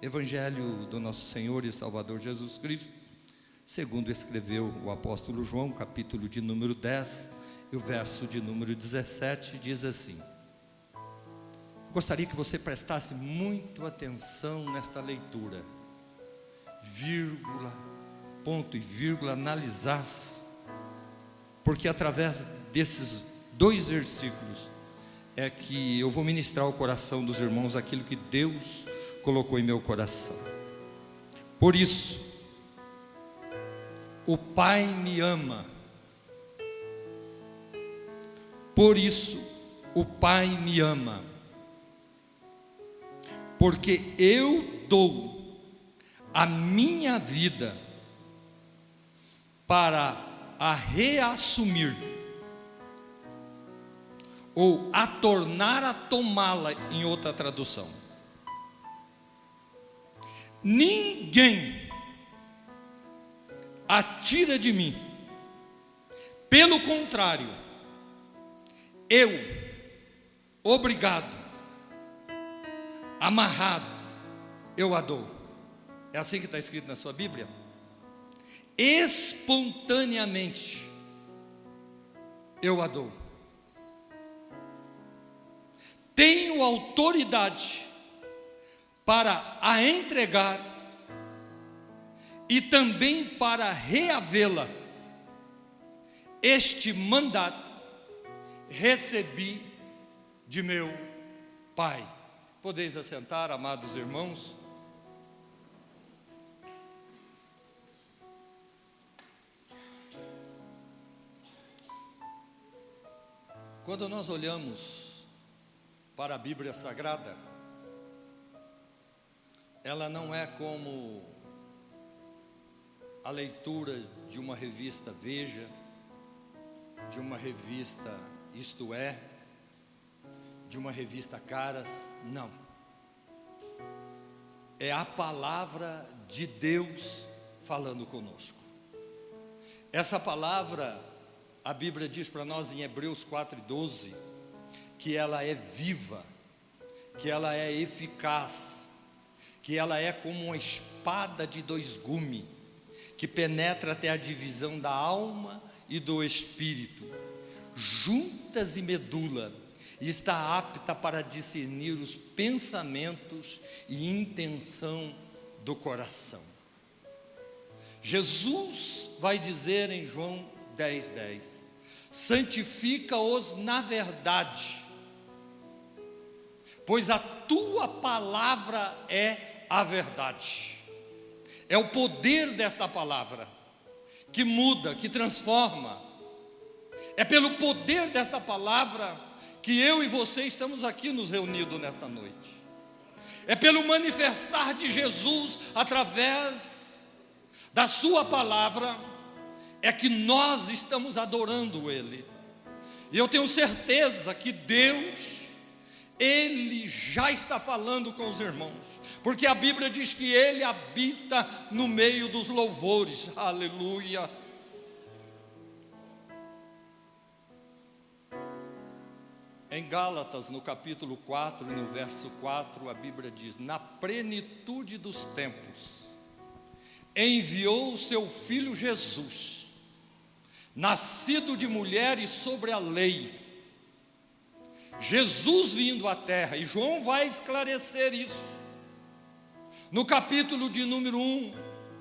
Evangelho do nosso Senhor e Salvador Jesus Cristo, segundo escreveu o apóstolo João, capítulo de número 10, e o verso de número 17, diz assim. Gostaria que você prestasse muito atenção nesta leitura, vírgula, ponto e vírgula, analisasse, porque através desses dois versículos é que eu vou ministrar ao coração dos irmãos aquilo que Deus colocou em meu coração. Por isso, o Pai me ama. Por isso, o Pai me ama. Porque eu dou a minha vida para a reassumir, ou a tornar a tomá-la, em outra tradução. Ninguém a tira de mim. Pelo contrário, eu, obrigado, amarrado, eu a dou. É assim que está escrito na sua Bíblia? Espontaneamente, eu a dou. Tenho autoridade para a entregar e também para reavê-la. Este mandato recebi de meu Pai. Podeis assentar, amados irmãos. Quando nós olhamos para a Bíblia Sagrada, ela não é como a leitura de uma revista Veja, de uma revista Isto É, de uma revista Caras, não. É a palavra de Deus falando conosco. Essa palavra, a Bíblia diz para nós em Hebreus 4:12, que ela é viva, que ela é eficaz, que ela é como uma espada de dois gumes, que penetra até a divisão da alma e do espírito, juntas e medula, e está apta para discernir os pensamentos e intenção do coração. Jesus vai dizer em João 10:10, santifica-os na verdade, pois a tua palavra é a verdade. É o poder desta palavra que muda, que transforma. É pelo poder desta palavra que eu e você estamos aqui nos reunidos nesta noite. É pelo manifestar de Jesus através da sua palavra é que nós estamos adorando Ele. E eu tenho certeza que Deus, Ele já está falando com os irmãos, porque a Bíblia diz que Ele habita no meio dos louvores. Aleluia. Em Gálatas, no capítulo 4, no verso 4, a Bíblia diz: na plenitude dos tempos, enviou o seu Filho Jesus, nascido de mulher e sobre a lei. Jesus vindo à terra, e João vai esclarecer isso, no capítulo de número 1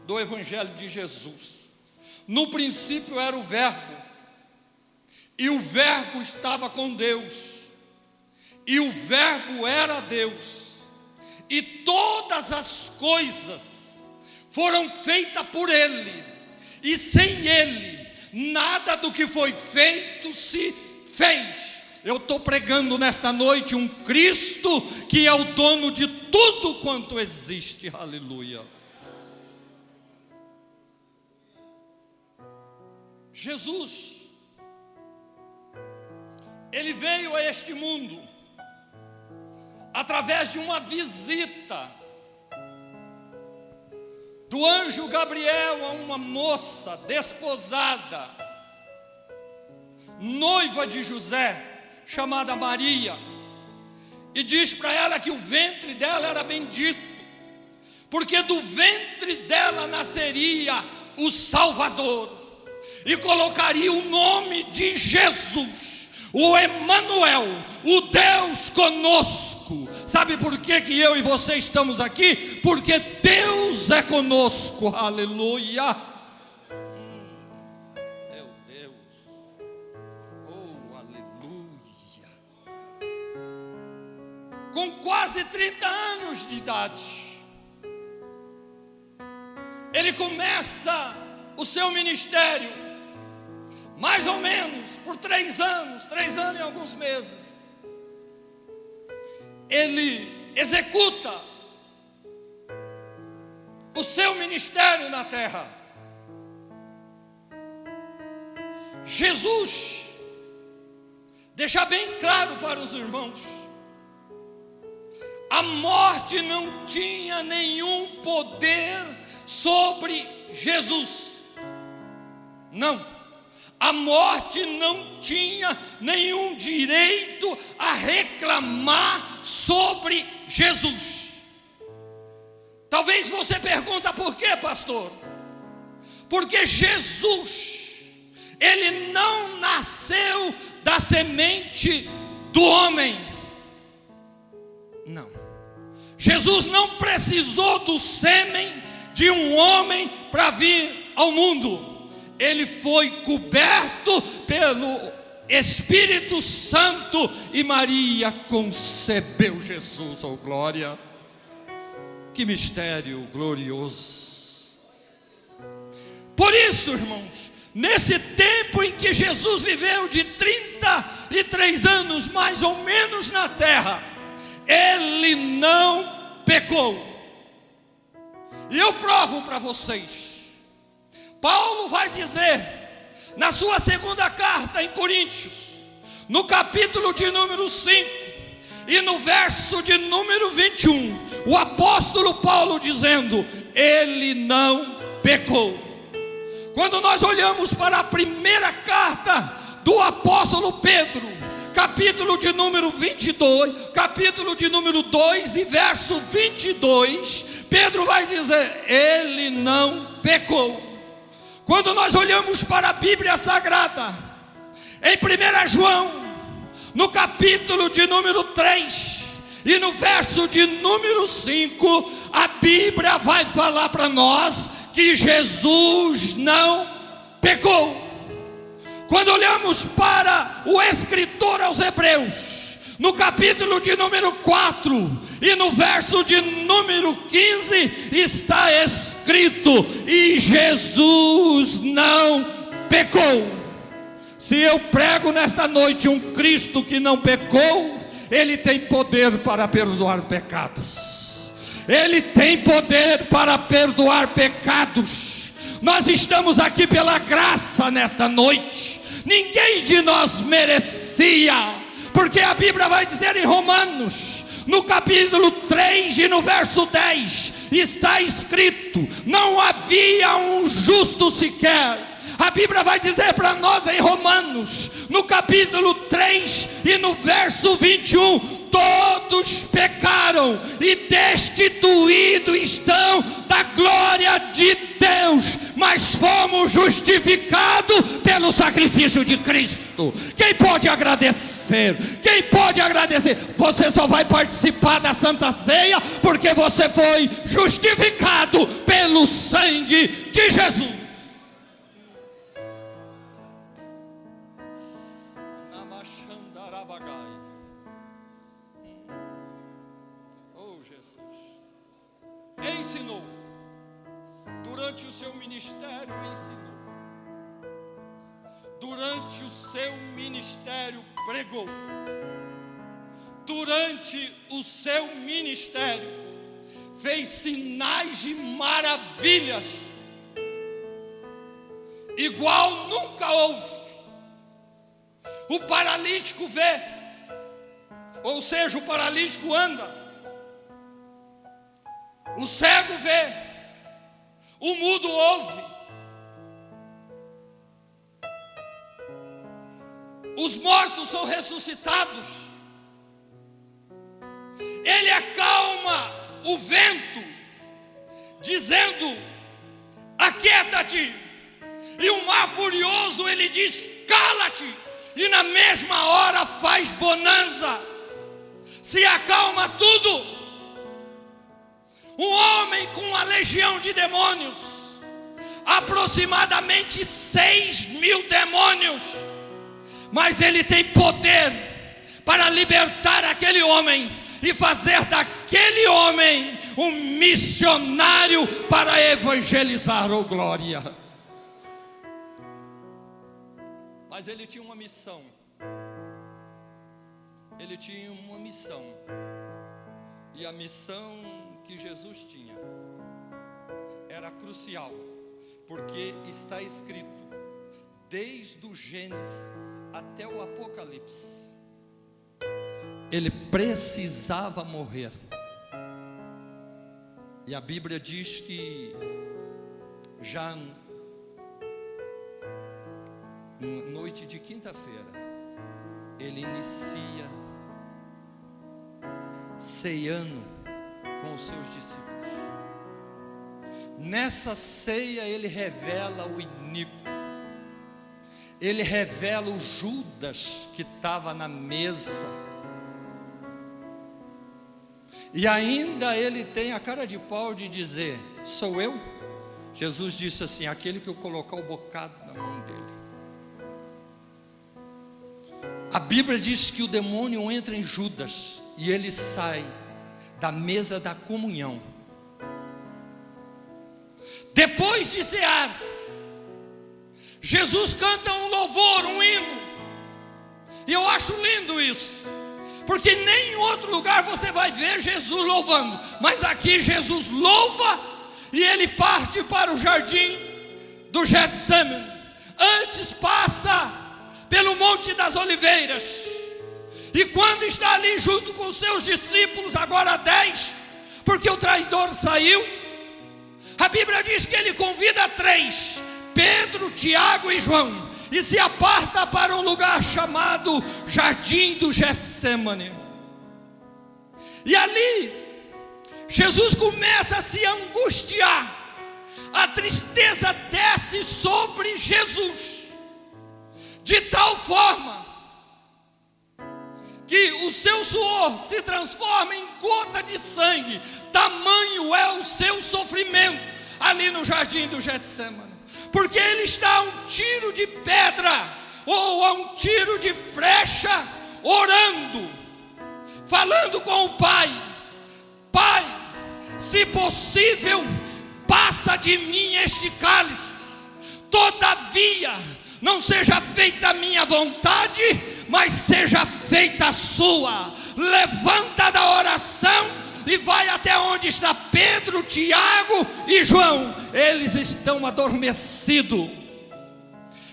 do Evangelho de Jesus. No princípio era o Verbo, e o Verbo estava com Deus, e o Verbo era Deus, e todas as coisas foram feitas por Ele, e sem Ele, nada do que foi feito se fez. Eu estou pregando nesta noite um Cristo que é o dono de tudo quanto existe. Aleluia. Jesus, Ele veio a este mundo através de uma visita do anjo Gabriel a uma moça desposada, noiva de José, chamada Maria, e diz para ela que o ventre dela era bendito, porque do ventre dela nasceria o Salvador, e colocaria o nome de Jesus, o Emanuel, o Deus conosco. Sabe por que eu e você estamos aqui? Porque Deus é conosco, aleluia. Meu Deus, oh aleluia. Com quase 30 anos de idade, ele começa o seu ministério, mais ou menos por 3 anos e alguns meses. Ele executa o seu ministério na terra. Jesus deixa bem claro para os irmãos: a morte não tinha nenhum poder sobre Jesus. Não. A morte não tinha nenhum direito a reclamar sobre Jesus. Talvez você pergunte: por quê, pastor? Porque Jesus, ele não nasceu da semente do homem. Não. Jesus não precisou do sêmen de um homem para vir ao mundo. Ele foi coberto pelo Espírito Santo e Maria concebeu Jesus. Oh glória! Que mistério glorioso! Por isso, irmãos, nesse tempo em que Jesus viveu de 33 anos mais ou menos na terra, ele não pecou. E eu provo para vocês. Paulo vai dizer na sua segunda carta em Coríntios, no capítulo de número 5 e no verso de número 21, o apóstolo Paulo dizendo: ele não pecou. Quando nós olhamos para a primeira carta do apóstolo Pedro, capítulo de número 22, capítulo de número 2 e verso 22, Pedro vai dizer: ele não pecou. Quando nós olhamos para a Bíblia Sagrada, em 1 João, no capítulo de número 3 e no verso de número 5, a Bíblia vai falar para nós que Jesus não pecou. Quando olhamos para o escritor aos Hebreus, no capítulo de número 4 e no verso de número 15, está escrito: e Jesus não pecou. Se eu prego nesta noite um Cristo que não pecou, ele tem poder para perdoar pecados. Ele tem poder para perdoar pecados. Nós estamos aqui pela graça nesta noite. Ninguém de nós merecia, porque a Bíblia vai dizer em Romanos, no capítulo 3 e no verso 10, está escrito: não havia um justo sequer. A Bíblia vai dizer para nós em Romanos, no capítulo 3 e no verso 21, todos pecaram e destituídos estão da glória de Deus, mas fomos justificados pelo sacrifício de Cristo. Quem pode agradecer? Quem pode agradecer? Você só vai participar da Santa Ceia porque você foi justificado pelo sangue de Jesus. Ensinou, durante o seu ministério ensinou, durante o seu ministério pregou, durante o seu ministério fez sinais de maravilhas, igual nunca houve. O paralítico vê, ou seja, o paralítico anda. O cego vê, o mudo ouve, os mortos são ressuscitados, ele acalma o vento dizendo: aquieta-te. E o mar furioso, ele diz: cala-te. E na mesma hora faz bonança, se acalma tudo. Um homem com uma legião de demônios, aproximadamente 6.000 demônios, mas ele tem poder para libertar aquele homem e fazer daquele homem um missionário para evangelizar. Oh glória! Mas ele tinha uma missão. Ele tinha uma missão. E a missão que Jesus tinha era crucial, porque está escrito, desde o Gênesis até o Apocalipse, ele precisava morrer. E a Bíblia diz que já noite de quinta-feira, ele inicia ceando com os seus discípulos. Nessa ceia ele revela o iníquo, ele revela o Judas que estava na mesa, e ainda ele tem a cara de pau de dizer: sou eu? Jesus disse assim: aquele que eu colocar o bocado na mão dele. A Bíblia diz que o demônio entra em Judas e ele sai da mesa da comunhão. Depois de cear, Jesus canta um louvor, um hino. E eu acho lindo isso, porque nem em outro lugar você vai ver Jesus louvando, mas aqui Jesus louva e ele parte para o jardim do Getsemane. Antes passa pelo Monte das Oliveiras, e quando está ali junto com os seus discípulos, agora 10, porque o traidor saiu, a Bíblia diz que ele convida 3, Pedro, Tiago e João, e se aparta para um lugar chamado Jardim do Getsemane. E ali Jesus começa a se angustiar, a tristeza desce sobre Jesus, de tal forma que o seu suor se transforma em gota de sangue. Tamanho é o seu sofrimento ali no jardim do Getsemane, porque ele está a um tiro de pedra ou a um tiro de flecha, orando, falando com o Pai: Pai, se possível, passa de mim este cálice, todavia não seja feita a minha vontade, mas seja feita a sua. Levanta da oração e vai até onde está Pedro, Tiago e João. Eles estão adormecidos.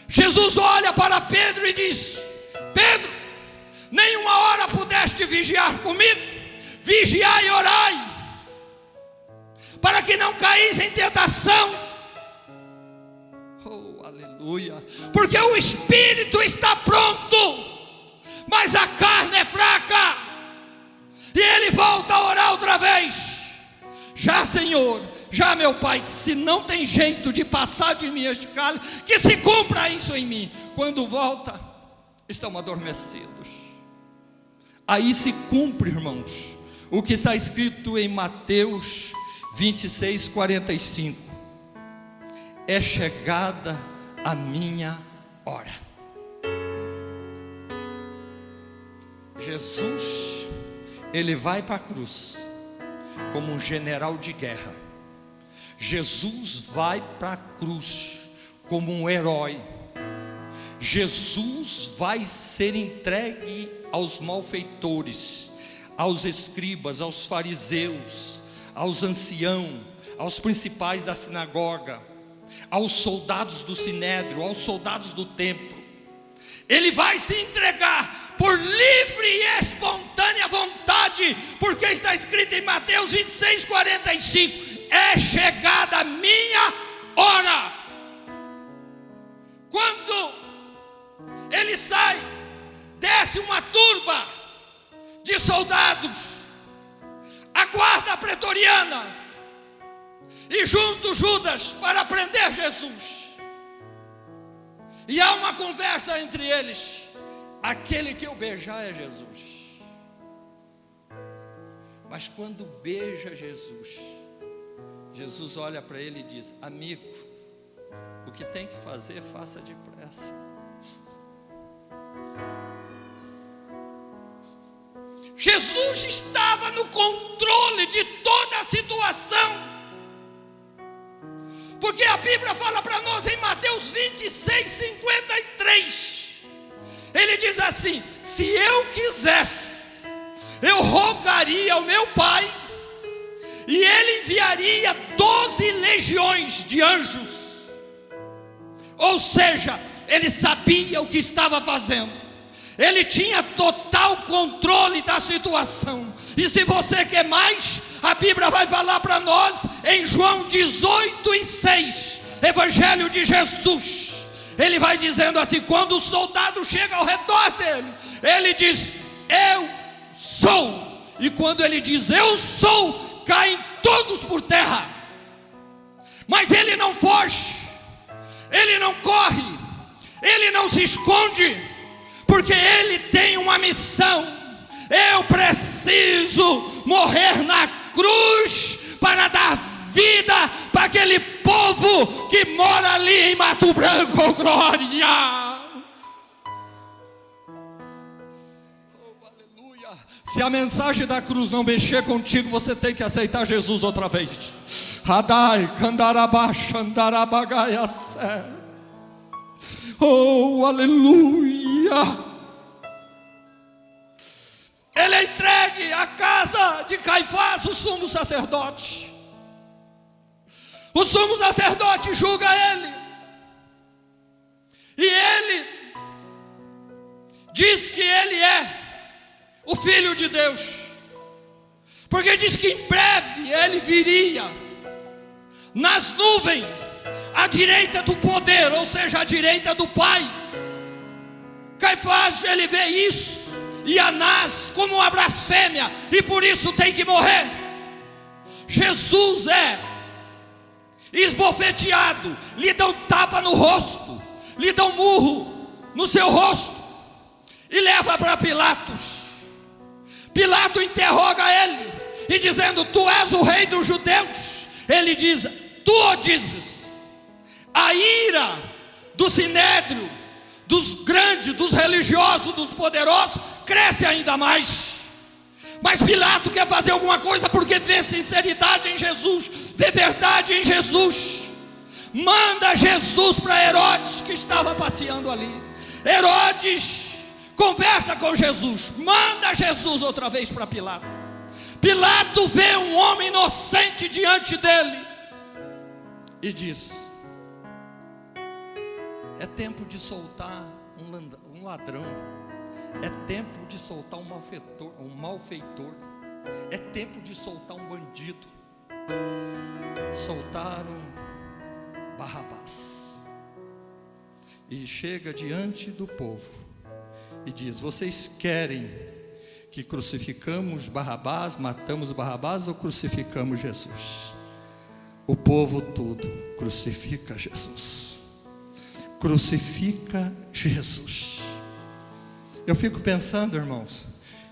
Jesus olha para Pedro e diz: Pedro, nenhuma hora pudeste vigiar comigo? Vigiai e orai, para que não caís em tentação. Aleluia. Porque o espírito está pronto, mas a carne é fraca. E ele volta a orar outra vez: já Senhor, já meu Pai, se não tem jeito de passar de mim este cálice, que se cumpra isso em mim. Quando volta, estão adormecidos. Aí se cumpre, irmãos, o que está escrito em Mateus 26:45. É chegada a minha hora. Jesus, ele vai para a cruz como um general de guerra. Jesus vai para a cruz como um herói. Jesus vai ser entregue aos malfeitores, aos escribas, aos fariseus, aos anciãos, aos principais da sinagoga, aos soldados do sinédrio, aos soldados do templo. Ele vai se entregar por livre e espontânea vontade, porque está escrito em Mateus 26:45: é chegada a minha hora. Quando ele sai, desce uma turba de soldados, a guarda pretoriana, e junto Judas para prender Jesus. E há uma conversa entre eles: aquele que eu beijar é Jesus. Mas quando beija Jesus, Jesus olha para ele e diz: amigo, o que tem que fazer, faça depressa. Jesus estava no controle de toda a situação, porque a Bíblia fala para nós em Mateus 26:53, ele diz assim: se eu quisesse, eu rogaria ao meu Pai, e Ele enviaria 12 legiões de anjos. Ou seja, Ele sabia o que estava fazendo, Ele tinha total controle da situação. E se você quer mais, a Bíblia vai falar para nós em João 18:6, Evangelho de Jesus. Ele vai dizendo assim: quando o soldado chega ao redor dele, ele diz: eu sou. E quando ele diz eu sou, caem todos por terra. Mas ele não foge, ele não corre, ele não se esconde, porque ele tem uma missão. Eu preciso morrer na cruz para dar vida para aquele povo que mora ali em Mato Branco. Glória! Oh, aleluia! Se a mensagem da cruz não mexer contigo, você tem que aceitar Jesus outra vez. Hadai, Kandarabasha, Andarabagaiassé. Oh, aleluia! Ele é entregue à casa de Caifás, o sumo sacerdote. O sumo sacerdote julga ele, e ele diz que ele é o Filho de Deus, porque diz que em breve ele viria nas nuvens, à direita do poder, ou seja, à direita do Pai. Caifás, ele vê isso, e Anás como uma blasfêmia, e por isso tem que morrer. Jesus é esbofeteado, lhe dão tapa no rosto, lhe dão murro no seu rosto, e leva para Pilatos. Pilato interroga ele, e dizendo: tu és o rei dos judeus? Ele diz: tu o dizes. A ira do sinédrio, dos grandes, dos religiosos, dos poderosos, cresce ainda mais. Mas Pilato quer fazer alguma coisa, porque vê sinceridade em Jesus, vê verdade em Jesus. Manda Jesus para Herodes, que estava passeando ali. Herodes conversa com Jesus, manda Jesus outra vez para Pilato. Pilato vê um homem inocente diante dele e diz: é tempo de soltar um ladrão, é tempo de soltar um malfeitor, é tempo de soltar um bandido. Soltaram Barrabás, e chega diante do povo e diz: vocês querem que crucificamos Barrabás, matamos Barrabás, ou crucificamos Jesus? O povo tudo crucifica Jesus. Crucifica Jesus. Eu fico pensando, irmãos,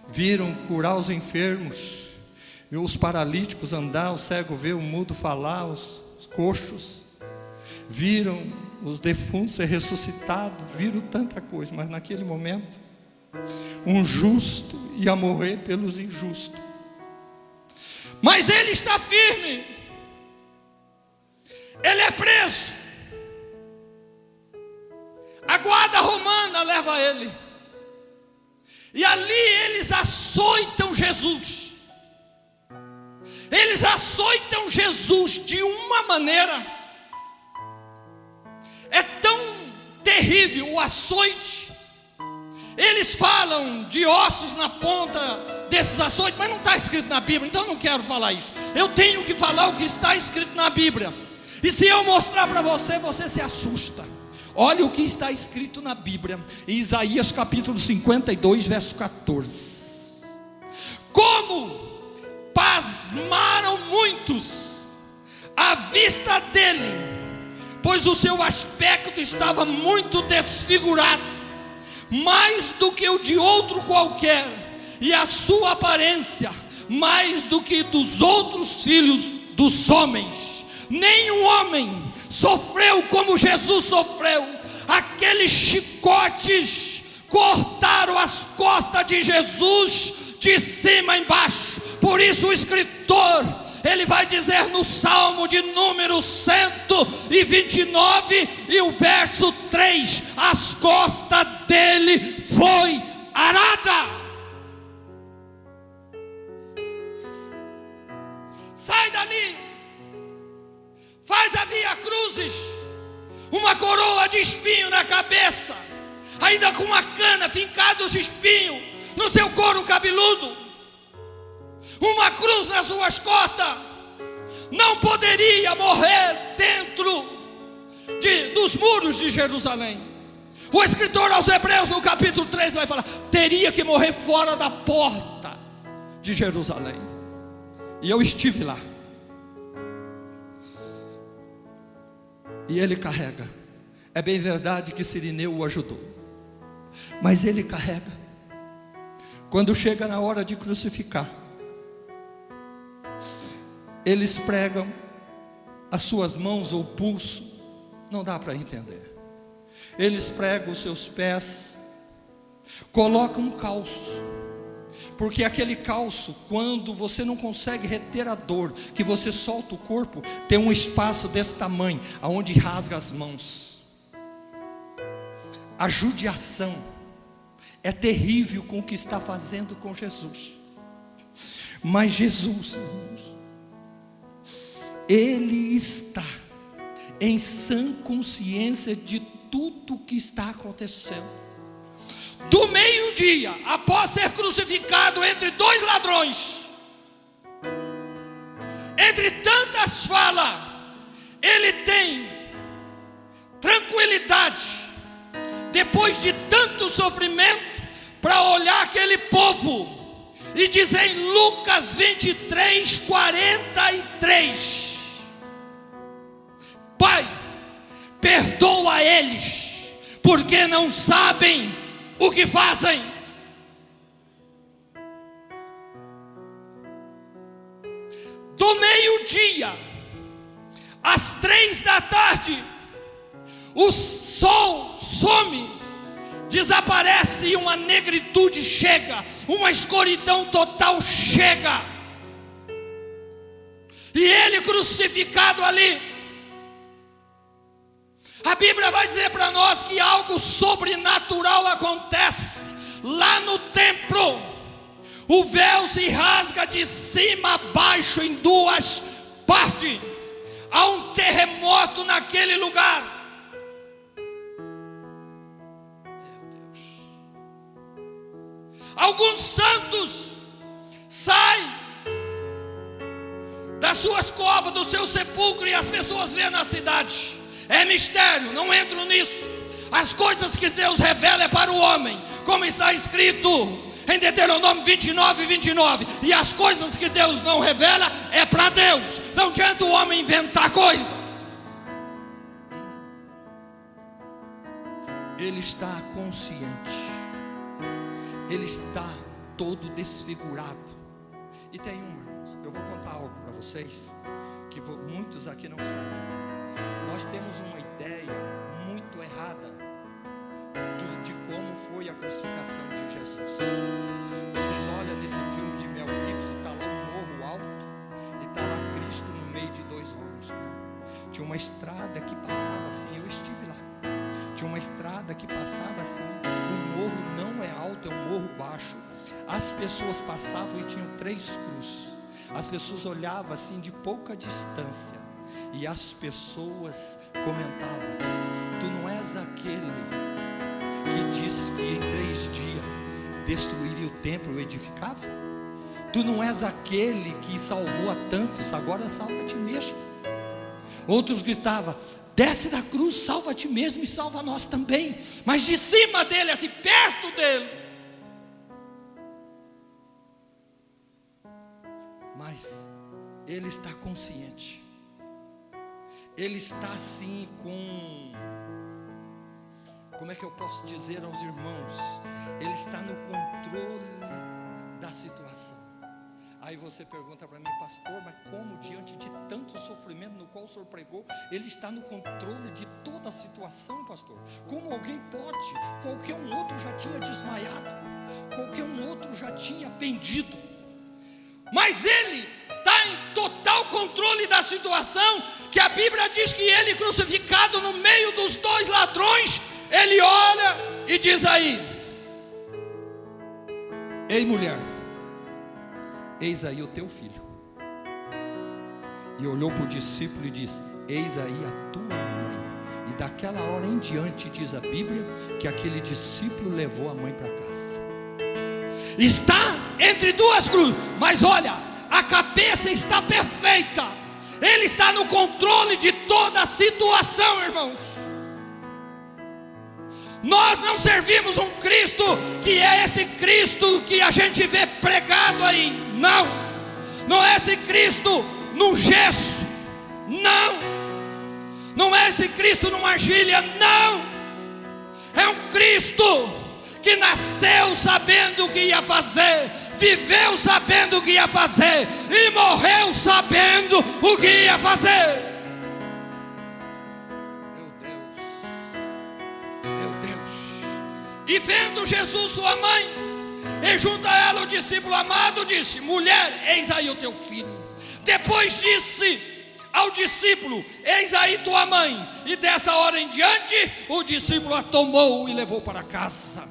viram curar os enfermos, os paralíticos andar, o cego ver, o mudo falar, os coxos, viram os defuntos ser ressuscitados, viram tanta coisa, mas naquele momento, um justo ia morrer pelos injustos, mas ele está firme, ele é preso, a guarda romana leva ele, e ali eles açoitam Jesus. Eles açoitam Jesus de uma maneira, é tão terrível o açoite. Eles falam de ossos na ponta desses açoites, mas não está escrito na Bíblia, então eu não quero falar isso. Eu tenho que falar o que está escrito na Bíblia. E se eu mostrar para você, você se assusta. Olha o que está escrito na Bíblia, em Isaías capítulo 52, verso 14. Como pasmaram muitos, vista dele, pois o seu aspecto estava muito desfigurado, mais do que o de outro qualquer, e a sua aparência mais do que dos outros filhos dos homens. Nenhum homem sofreu como Jesus sofreu. Aqueles chicotes cortaram as costas de Jesus de cima a embaixo. Por isso o escritor, ele vai dizer no Salmo de número 129 e o verso 3: as costas dele foi arada. Sai dali, faz a via cruzes, uma coroa de espinho na cabeça, ainda com uma cana fincada os espinhos no seu couro cabeludo, uma cruz nas suas costas. Não poderia morrer dentro dos muros de Jerusalém. O escritor aos Hebreus no capítulo 3 vai falar: teria que morrer fora da porta de Jerusalém. E eu estive lá. E ele carrega. É bem verdade que Cirineu o ajudou, mas ele carrega. Quando chega na hora de crucificar, eles pregam as suas mãos ou pulso, não dá para entender. Eles pregam os seus pés, colocam um calço, porque aquele calço, quando você não consegue reter a dor, que você solta o corpo, tem um espaço desse tamanho, aonde rasga as mãos. A judiação é terrível com o que está fazendo com Jesus. Mas Jesus, irmãos, Ele está em sã consciência de tudo o que está acontecendo. Do meio-dia, após ser crucificado entre dois ladrões, entre tantas falas, ele tem tranquilidade, depois de tanto sofrimento, para olhar aquele povo e dizer em Lucas 23, 43: Pai, perdoa eles, porque não sabem o que fazem. Do meio-dia às 3 da tarde, o sol some, desaparece e uma negritude chega, uma escuridão total chega, e ele crucificado ali. A Bíblia vai dizer para nós que algo sobrenatural acontece lá no templo. O véu se rasga de cima a baixo em duas partes. Há um terremoto naquele lugar. Meu Deus. Alguns santos saem das suas covas, do seu sepulcro, e as pessoas vêem na cidade. É mistério, não entro nisso. As coisas que Deus revela é para o homem, como está escrito em Deuteronômio 29, 29. E as coisas que Deus não revela é para Deus. Não adianta o homem inventar coisa. Ele está consciente, ele está todo desfigurado. E tem irmãos, eu vou contar algo para vocês que muitos aqui não sabem. Nós temos uma ideia muito errada de como foi a crucificação de Jesus. Vocês olham nesse filme de Mel Gibson, está lá um morro alto e está lá Cristo no meio de dois homens. Tinha uma estrada que passava assim, eu estive lá. Tinha uma estrada que passava assim. O morro não é alto, é um morro baixo. As pessoas passavam e tinham 3 cruzes. As pessoas olhavam assim de pouca distância. E as pessoas comentavam: tu não és aquele que diz que em 3 dias destruiria o templo e edificava? Tu não és aquele que salvou a tantos, agora salva a ti mesmo. Outros gritavam: desce da cruz, salva a ti mesmo e salva nós também. Mas de cima dele, assim, perto dele. Mas ele está consciente. ele está assim como é que eu posso dizer aos irmãos? Ele está no controle da situação. Aí você pergunta para mim, pastor, mas como diante de tanto sofrimento no qual o senhor pregou, ele está no controle de toda a situação, pastor? Como alguém pode? Qualquer um outro já tinha desmaiado, qualquer um outro já tinha pendido, mas ele está em total controle da situação, que a Bíblia diz que ele crucificado no meio dos dois ladrões, ele olha e diz aí: ei mulher, eis aí o teu filho. E olhou para o discípulo e disse: eis aí a tua mãe. E daquela hora em diante diz a Bíblia que aquele discípulo levou a mãe para casa. Está entre duas cruzes, mas olha, a cabeça está perfeita. Ele está no controle de toda a situação, irmãos. Nós não servimos um Cristo que é esse Cristo que a gente vê pregado aí. Não, não é esse Cristo num gesso. Não é esse Cristo numa argilha. Não, é um Cristo que nasceu sabendo o que ia fazer, viveu sabendo o que ia fazer e morreu sabendo o que ia fazer. E vendo Jesus sua mãe, e junto a ela o discípulo amado, disse: mulher, eis aí o teu filho. Depois disse ao discípulo: eis aí tua mãe. E dessa hora em diante o discípulo a tomou e levou para casa.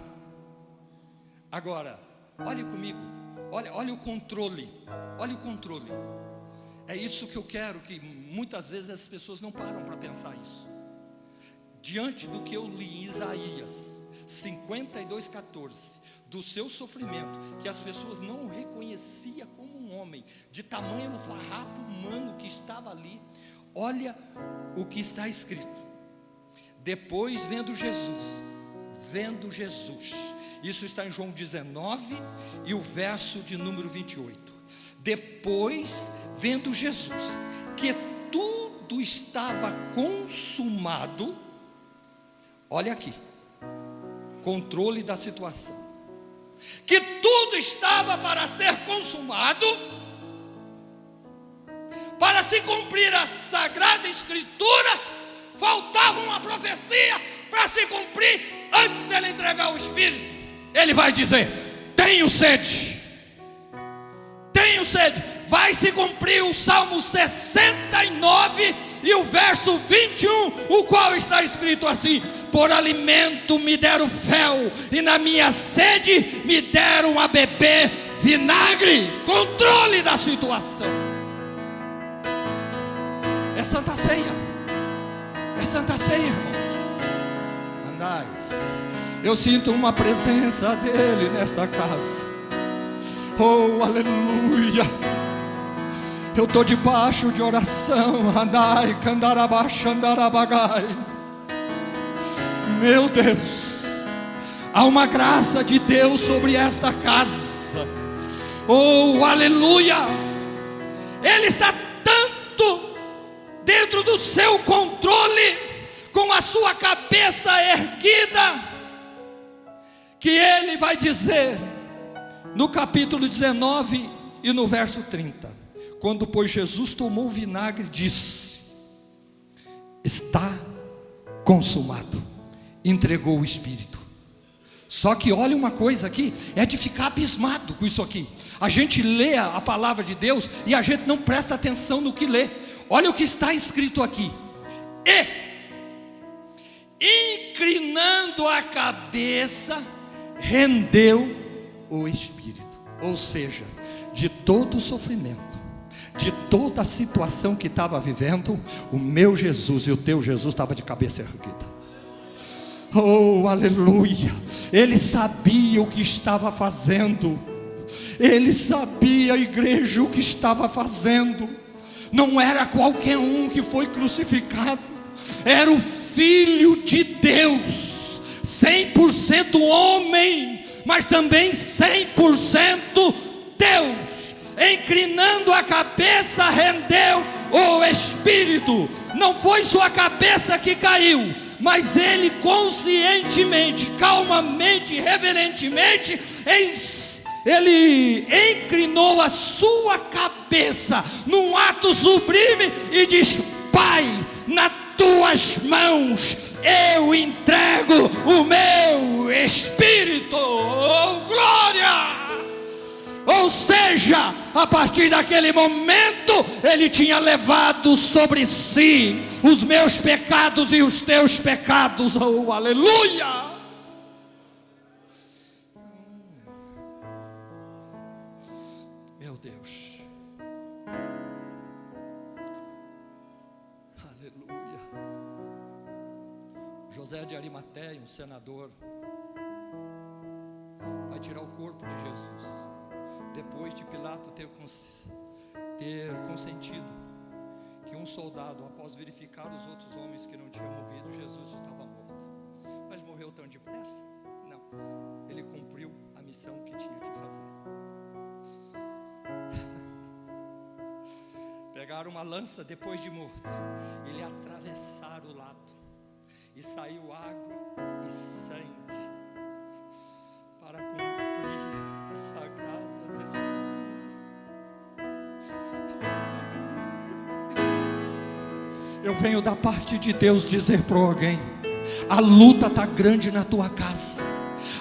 Agora, olhe comigo, olha o controle, olha o controle. É isso que eu quero, que muitas vezes as pessoas não param para pensar isso. Diante do que eu li em Isaías 52:14, do seu sofrimento, que as pessoas não o reconheciam como um homem, de tamanho farrapo humano que estava ali. Olha o que está escrito. Depois vendo Jesus, isso está em João 19 e o verso de número 28. Depois vendo Jesus que tudo estava consumado, olha aqui, controle da situação, que tudo estava para ser consumado, para se cumprir a Sagrada Escritura, faltava uma profecia para se cumprir antes dele entregar o Espírito. Ele vai dizer: tenho sede, vai se cumprir o Salmo 69 e o verso 21, o qual está escrito assim: por alimento me deram fel, e na minha sede me deram a beber vinagre. Controle da situação. É Santa Ceia, irmãos. Andai. Eu sinto uma presença dele nesta casa. Oh, aleluia. Eu estou debaixo de oração. Andai, candarabaixa, andarabagai. Meu Deus, há uma graça de Deus sobre esta casa. Oh, aleluia. Ele está tanto dentro do seu controle, com a sua cabeça erguida, que ele vai dizer no capítulo 19 e no verso 30: quando pois Jesus tomou o vinagre, disse: está consumado. Entregou o Espírito. Só que olha uma coisa aqui, é de ficar abismado com isso aqui. A gente lê a palavra de Deus e a gente não presta atenção no que lê. Olha o que está escrito aqui: e inclinando a cabeça, rendeu o Espírito. Ou seja, de todo o sofrimento, de toda a situação que estava vivendo, o meu Jesus e o teu Jesus estava de cabeça erguida. Oh, aleluia. Ele sabia o que estava fazendo. Ele sabia, igreja, o que estava fazendo. Não era qualquer um que foi crucificado, era o Filho de Deus, 100% homem, mas também 100% Deus. inclinando a cabeça, rendeu o espírito. Não foi sua cabeça que caiu, mas ele conscientemente, calmamente, reverentemente, ele inclinou a sua cabeça num ato sublime e diz: Pai, nas tuas mãos eu entrego o meu espírito. Oh, glória! Ou seja, a partir daquele momento, ele tinha levado sobre si os meus pecados e os teus pecados. Oh, aleluia! Meu Deus, aleluia. José de Arimateia, um senador, vai tirar o corpo de Jesus, depois de Pilato ter consentido que um soldado, após verificar os outros homens que não tinham morrido, Jesus estava morto. Mas morreu tão depressa? Não, ele cumpriu a missão que tinha que fazer. Pegaram uma lança depois de morto, e lhe atravessaram o lado, e saiu água e sangue, para cumprir as sagradas escrituras. Eu venho da parte de Deus dizer para alguém: a luta está grande na tua casa,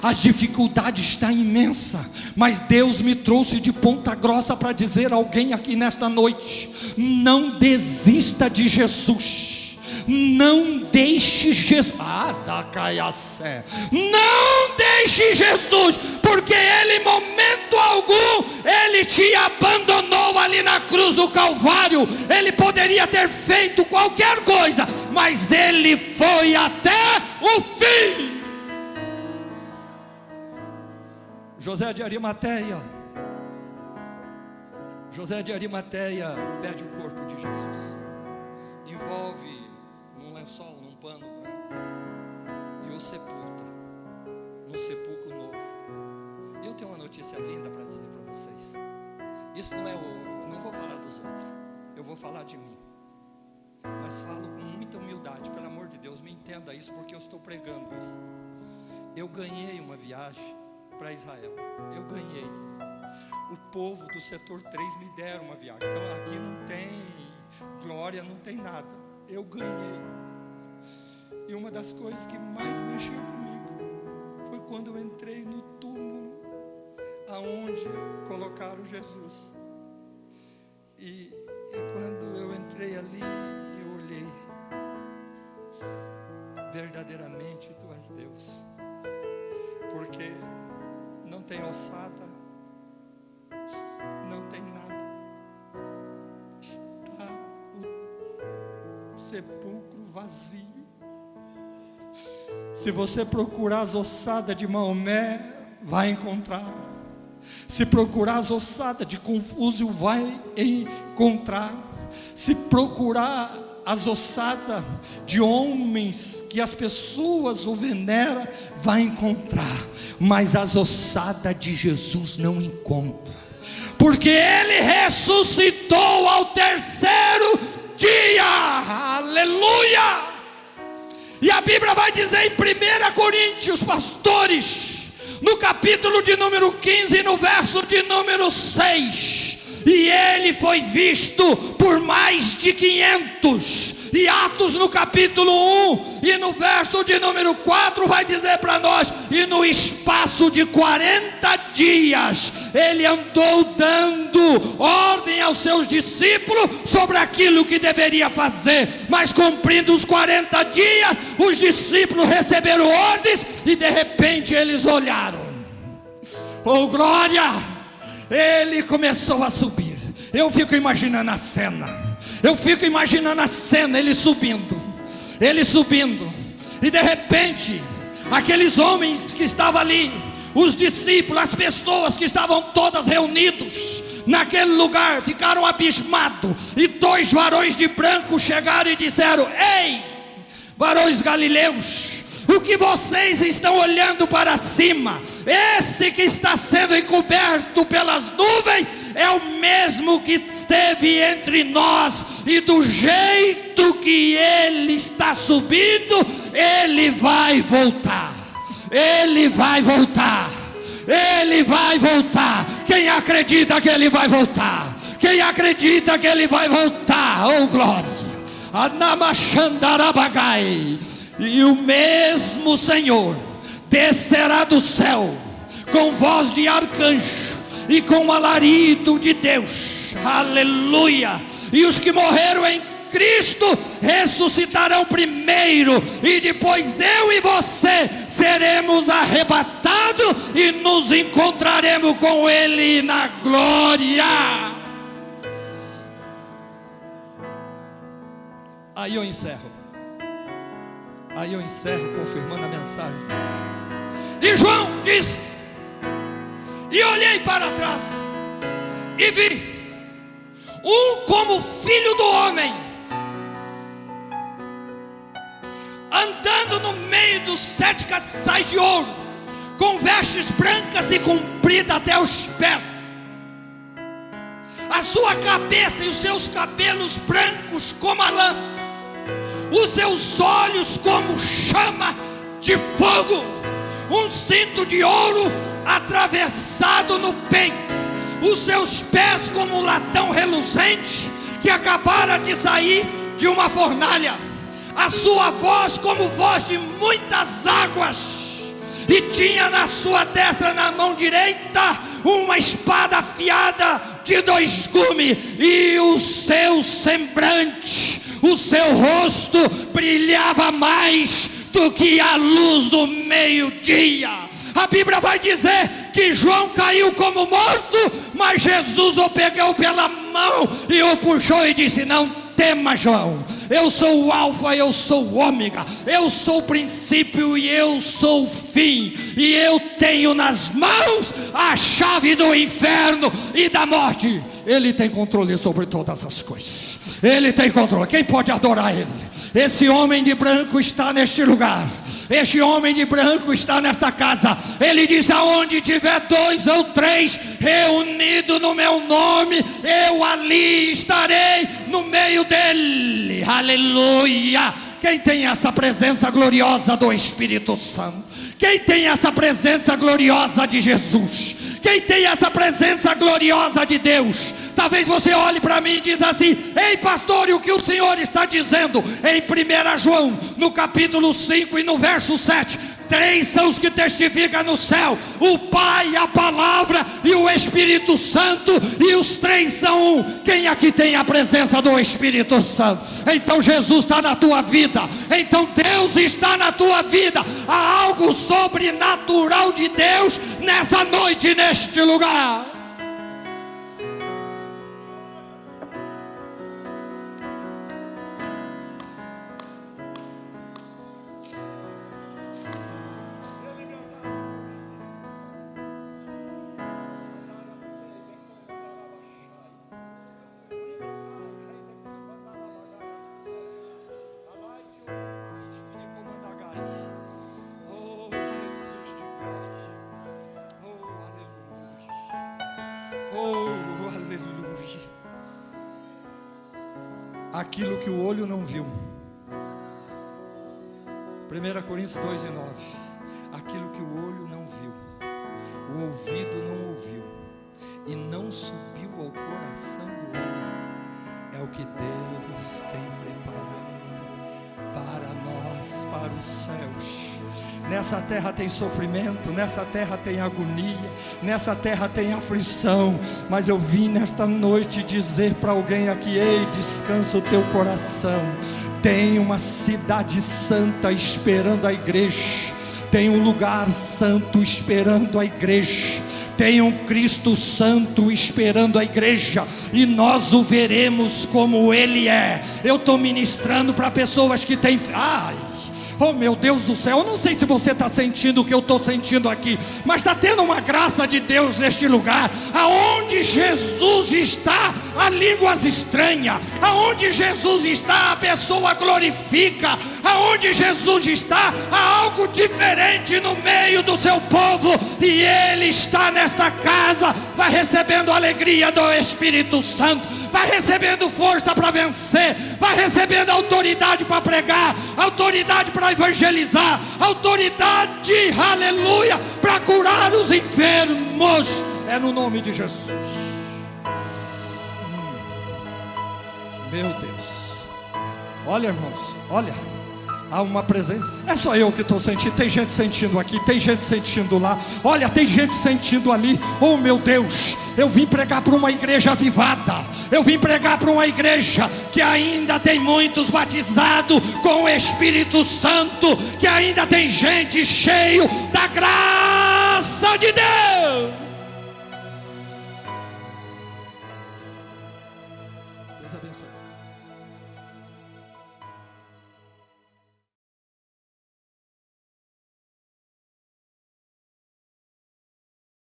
as dificuldades estão imensas, mas Deus me trouxe de Ponta Grossa para dizer a alguém aqui nesta noite: não desista de Jesus. Não deixe Jesus, não deixe Jesus, porque Ele em momento algum, Ele te abandonou ali na cruz do Calvário. Ele poderia ter feito qualquer coisa, mas Ele foi até o fim. José de Arimateia pede o corpo de Jesus, envolve num lençol, num pano branco, e o sepulta num sepulcro novo. E eu tenho uma notícia linda para dizer para vocês. Isso não vou falar dos outros, eu vou falar de mim, mas falo com muita humildade. Pelo amor de Deus, me entenda isso, porque eu estou pregando isso. Eu ganhei uma viagem para Israel, eu ganhei. O povo do setor 3 me deram uma viagem. Então aqui não tem glória, não tem nada. Eu ganhei. E uma das coisas que mais mexeu comigo foi quando eu entrei no túmulo aonde colocaram Jesus. E quando eu entrei ali, eu olhei: verdadeiramente Tu és Deus, porque não tem ossada, não tem nada, está o sepulcro vazio. Se você procurar as ossadas de Maomé, vai encontrar. Se procurar as ossadas de Confúcio, vai encontrar. Se procurar as ossadas de homens que as pessoas o veneram, vai encontrar. Mas as ossadas de Jesus não encontra, porque Ele ressuscitou ao terceiro dia. Aleluia! E a Bíblia vai dizer em 1 Coríntios, pastores, no capítulo de número 15, no verso de número 6: e Ele foi visto por mais de 500. E Atos no capítulo 1 e no verso de número 4 vai dizer para nós: e no espaço de 40 dias Ele andou dando ordem aos seus discípulos sobre aquilo que deveria fazer. Mas cumprindo os 40 dias, os discípulos receberam ordens, e de repente eles olharam. Oh glória! Ele começou a subir. Eu fico imaginando a cena. Ele subindo, e de repente, aqueles homens que estavam ali, os discípulos, as pessoas que estavam todas reunidos naquele lugar, ficaram abismados. E 2 varões de branco chegaram e disseram: ei, varões galileus, O que vocês estão olhando para cima, esse que está sendo encoberto pelas nuvens, é o mesmo que esteve entre nós, e do jeito que ele está subindo, ele vai voltar. Ele vai voltar. Ele vai voltar. Quem acredita que ele vai voltar? Quem acredita que ele vai voltar? Oh glória! Anamachandarabagai. E o mesmo Senhor descerá do céu com voz de arcanjo e com alarido de Deus. Aleluia! E os que morreram em Cristo ressuscitarão primeiro, e depois eu e você seremos arrebatados e nos encontraremos com Ele na glória. Aí eu encerro confirmando a mensagem. E João diz: e olhei para trás e vi um como filho do homem, andando no meio dos 7 castiçais de ouro, com vestes brancas e compridas até os pés. A sua cabeça e os seus cabelos brancos como a lã, os seus olhos como chama de fogo, um cinto de ouro atravessado no peito, os seus pés como um latão reluzente que acabara de sair de uma fornalha, a sua voz como voz de muitas águas, e tinha na sua destra, na mão direita, uma espada afiada de 2 gumes, e o seu semblante, o seu rosto brilhava mais do que a luz do meio-dia. A Bíblia vai dizer que João caiu como morto, mas Jesus o pegou pela mão e o puxou e disse: não tema, João, eu sou o alfa, eu sou o ômega, eu sou o princípio e eu sou o fim, e eu tenho nas mãos a chave do inferno e da morte. Ele tem controle sobre todas as coisas. Ele tem controle. Quem pode adorar Ele? Esse homem de branco está neste lugar. Este homem de branco está nesta casa. Ele diz: aonde tiver 2 ou 3 reunidos no meu nome, eu ali estarei no meio dele. Aleluia! Quem tem essa presença gloriosa do Espírito Santo? Quem tem essa presença gloriosa de Jesus? Quem tem essa presença gloriosa de Deus? Talvez você olhe para mim e diz assim: ei pastor, e o que o Senhor está dizendo? Em 1 João, no capítulo 5 e no verso 7, 3 são os que testificam no céu: o Pai, a Palavra e o Espírito Santo, e os 3 são um. Quem aqui tem a presença do Espírito Santo? Então Jesus está na tua vida, então Deus está na tua vida. Há algo sobrenatural de Deus nessa noite, neste lugar. Aquilo que o olho não viu. 1 Coríntios 2 e 9. Aquilo que o olho não viu, o ouvido não ouviu, e não subiu ao coração do homem, é o que Deus tem preparado para nós, para os céus. Nessa terra tem sofrimento, nessa terra tem agonia, nessa terra tem aflição, mas eu vim nesta noite dizer para alguém aqui: ei, descansa o teu coração. Tem uma cidade santa esperando a igreja, tem um lugar santo esperando a igreja, tem um Cristo Santo esperando a igreja, e nós o veremos como Ele é. Eu estou ministrando para pessoas que têm Oh meu Deus do céu, eu não sei se você está sentindo o que eu estou sentindo aqui, mas está tendo uma graça de Deus neste lugar. Aonde Jesus está, há línguas estranhas. Aonde Jesus está, a pessoa glorifica. Aonde Jesus está, há algo diferente no meio do seu povo. E Ele está nesta casa, vai recebendo a alegria do Espírito Santo, vai recebendo força para vencer, vai recebendo autoridade para pregar, autoridade para evangelizar, autoridade, aleluia, para curar os enfermos. É no nome de Jesus. Meu Deus, olha, irmãos, olha, há uma presença. É só eu que estou sentindo. Tem gente sentindo aqui, tem gente sentindo lá. Olha, tem gente sentindo ali. Oh meu Deus, eu vim pregar para uma igreja avivada. Eu vim pregar para uma igreja que ainda tem muitos batizados com o Espírito Santo, que ainda tem gente cheio da graça de Deus.